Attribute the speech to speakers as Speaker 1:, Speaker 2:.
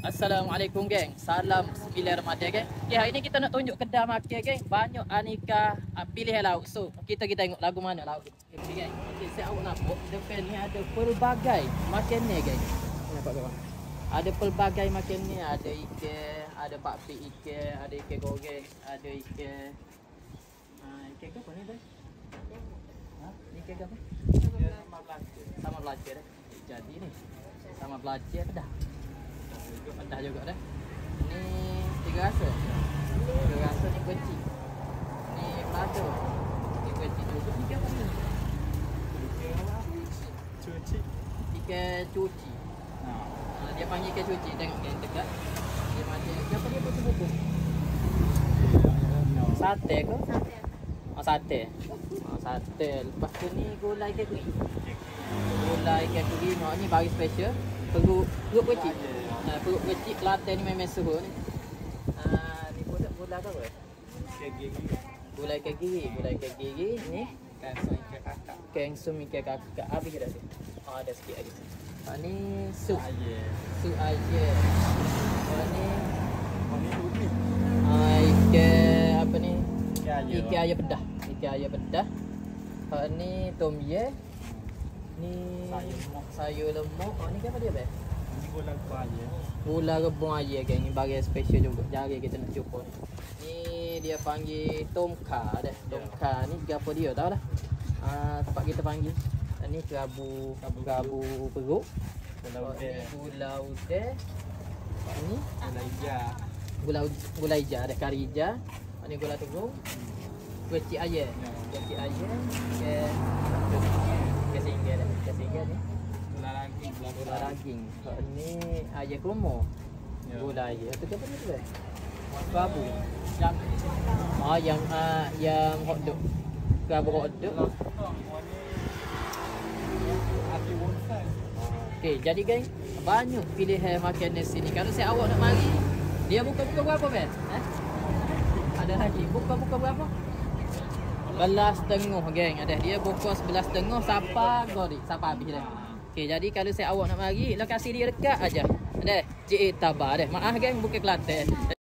Speaker 1: Assalamualaikum geng. Salam 9 Ramadan geng. Okay, hari ni kita nak tunjuk kedai makan geng. Banyak aneka pilihan lauk. So, kita tengok lagu mana lauk. Okay geng. Okay, saya awak nampak depan ni ada pelbagai makanan geng. Nampak korang? Ada pelbagai makanan, ada ikan, ada bakpit ikan, ada ikan goreng, ada ikan ikan apa ni dah? Ha? Ikan apa? Sama belajar dah. Jadi ni sama belajar dah. Pedas juga dah. Ni tiga rasa. Tiga rasa ni kecil. Ni pelado. Ni kecil juga. Ni apa ni?
Speaker 2: Cuci.
Speaker 1: Ikan cuci. Dia panggil ikan cuci. Tengok dia dekat. Dia macam apa dia bubuk-bubuk? Sate ke? Oh, sate. Oh, sate. Lepas tu ni gulai ikan kering. Gulai ikan kering. Ni bagi special. Perut kecil. Perut kecil Kelantan ni memang suhu ni. Ni gulai apa? Gulai ikan gigi. Gulai ikan gigi ni. Kengsum ikan kakak. Habis dah tu. Ada sikit lagi. Ni sup. Sup ayam. Ni ikan apa ni? Ikan ayam pedah. Ikan ayam pedah. Ni tom yum. Ni sayur lemak. Ni apa dia, Beb? Gula rebung ayam geng. Ni bagian special juga. Jari kita nak cuba ni. Ni dia panggil tomka dah. Tomka ni apa dia tahu dah. Tempat kita panggil. Ni kerabu perut. Gula udang. Ni gula hijau dah, kari hijau. Ni gula tegung. Kecik ayam. Kecik ayam. Ke singgah dah. Ke singgah ni. Gula raging. Ni ayam kerumo. Gula ayam. Itu apa ni tu? Kerabu. Yang hotdog. Kerabu hotdog. Okey, jadi geng, banyak pilihan makanan sini. Kalau saya awak nak mari, dia buka berapa, Ben? Ada lagi. Buka berapa? 11.30 geng. Ada dia buka 11.30 sampai gori, sampai habis dah. Okey, jadi kalau saya awak nak mari, lokasi dia dekat aja. Ada Cik Tabah dah. Maaf geng, bukan Kelantan.